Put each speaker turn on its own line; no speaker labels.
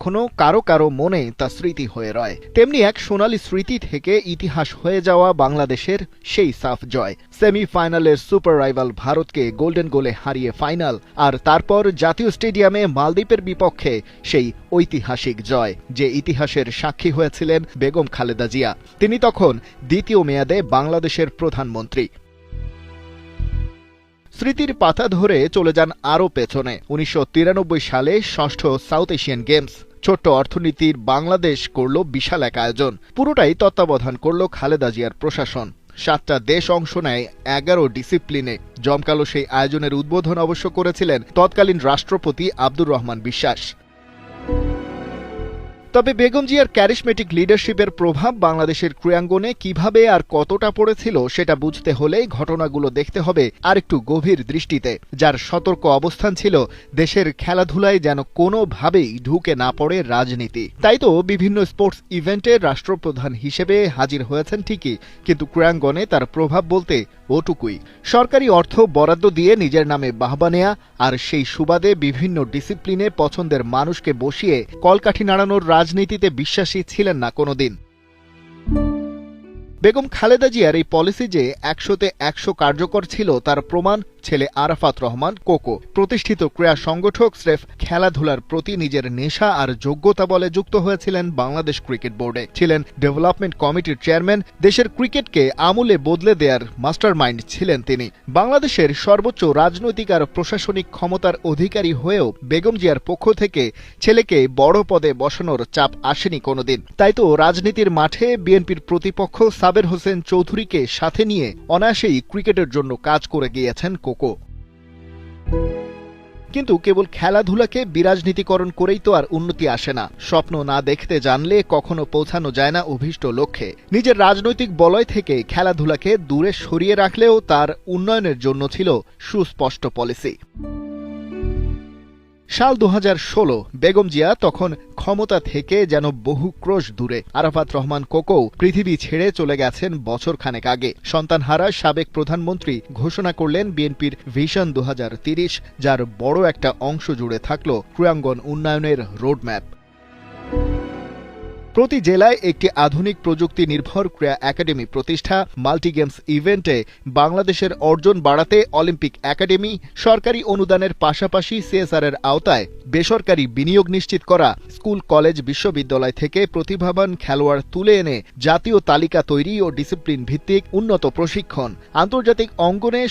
এখনো কারো কারো মনে তা স্মৃতি হয়ে রয়। তেমনি এক সোনালী স্মৃতি থেকে ইতিহাস হয়ে যাওয়া বাংলাদেশের সেই সাফ জয়। সেমিফাইনালের সুপার রাইভাল ভারতকে গোল্ডেন গোলে হারিয়ে ফাইনাল, আর তারপর জাতীয় স্টেডিয়ামে মালদ্বীপের বিপক্ষে সেই ঐতিহাসিক জয়, যে ইতিহাসের সাক্ষী হয়েছিলেন বেগম খালেদা জিয়া। তিনি তখন দ্বিতীয় মেয়াদে বাংলাদেশের প্রধানমন্ত্রী। স্মৃতির পাতা ধরে চলে যান আরও পেছনে। ১৯৯৩ সালে ষষ্ঠ সাউথ এশিয়ান গেমস। ছোট্ট অর্থনীতির বাংলাদেশ করল বিশাল এক আয়োজন। পুরোটাই তত্ত্বাবধান করল খালেদা জিয়ার প্রশাসন। ৭টা দেশ অংশ নেয় ১১ ডিসিপ্লিনে। জমকালো সেই আয়োজনের উদ্বোধন অবশ্য করেছিলেন তৎকালীন রাষ্ট্রপতি আব্দুর রহমান বিশ্বাস। তবে বেগম জিয়ার ক্যারিশমেটিক লিডারশিপের প্রভাব বাংলাদেশের ক্রীড়াঙ্গনে কিভাবে আর কতটা পড়েছিল সেটা বুঝতে হলে ঘটনাগুলো দেখতে হবে আরেকটু গভীর দৃষ্টিতে। যার সতর্ক অবস্থান ছিল দেশের খেলাধুলায় যেন কোনোভাবেই ঢুকে না পড়ে রাজনীতি। তাই তো বিভিন্ন স্পোর্টস ইভেন্টে রাষ্ট্রপ্রধান হিসেবে হাজির হয়েছেন ঠিকই, কিন্তু ক্রীড়াঙ্গনে তার প্রভাব বলতে ওটুকুই। সরকারি অর্থ বরাদ্দ দিয়ে নিজের নামে বাহবা নেয়া, আর সেই সুবাদে বিভিন্ন ডিসিপ্লিনে পছন্দের মানুষকে বসিয়ে কলকাঠি নাড়ানোর রাজনীতিতে বিশ্বাসী ছিলেন না কোনোদিন। বেগম খালেদা জিয়ার এই পলিসি যে ১০০তে ১০০ কার্যকর ছিল তার প্রমাণ ছেলে আরাফাত রহমান কোকো। প্রতিষ্ঠিত ক্রীড়া সংগঠক স্রেফ খেলাধুলার প্রতি নিজের নেশা আর যোগ্যতা বলে যুক্ত হয়েছিলেন বাংলাদেশ ক্রিকেট বোর্ডে। ছিলেন ডেভেলপমেন্ট কমিটির চেয়ারম্যান। দেশের ক্রিকেটকে আমূলে বদলে দেয়ার মাস্টারমাইন্ড ছিলেন তিনি। বাংলাদেশের সর্বোচ্চ রাজনৈতিক আর প্রশাসনিক ক্ষমতার অধিকারী হয়েও বেগম জিয়ার পক্ষ থেকে ছেলেকে বড় পদে বসানোর চাপ আসেনি কোনোদিন। তাই তো রাজনীতির মাঠে বিএনপির প্রতিপক্ষ সাবের হোসেন চৌধুরীকে সাথে নিয়ে অনায়াসেই ক্রিকেটের জন্য কাজ করে গিয়েছেন কোকো। কিন্তু কেবল খেলাধুলাকে বিরাজনীতিকরণ করেই তো আর উন্নতি আসে না। স্বপ্ন না দেখতে জানলে কখনো পৌঁছানো যায় না অভীষ্ট লক্ষ্যে। নিজের রাজনৈতিক বলয় থেকে খেলাধুলাকে দূরে সরিয়ে রাখলেও তার উন্নয়নের জন্য ছিল সুস্পষ্ট পলিসি। সাল ২০১৬। বেগম জিয়া তখন ক্ষমতা থেকে যেন বহু ক্রোশ দূরে। আরাফাত রহমান কোকো পৃথিবী ছেড়ে চলে গেছেন বছরখানেক আগে। সন্তানহারা সাবেক প্রধানমন্ত্রী ঘোষণা করলেন বিএনপির ভিশন ২০৩০, যার বড় একটা অংশ জুড়ে থাকল ক্রীড়াঙ্গন উন্নয়নের রোডম্যাপ। প্রতি জেলায় একটি আধুনিক প্রযুক্তি নির্ভর ক্রীড়া একাডেমি প্রতিষ্ঠা, মাল্টি গেমস ইভেন্টে বাংলাদেশের অর্জন বাড়াতে অলিম্পিক একাডেমি, সরকারি অনুদানের পাশাপাশি সিএসআর এর আওতায় বেসরকারি বিনিয়োগ নিশ্চিত করা, স্কুল কলেজ বিশ্ববিদ্যালয় থেকে প্রতিভাবান খেলোয়াড় তুলে এনে জাতীয় তালিকা তৈরি ও ডিসিপ্লিন ভিত্তিক উন্নত প্রশিক্ষণ, আন্তর্জাতিক অঙ্গনে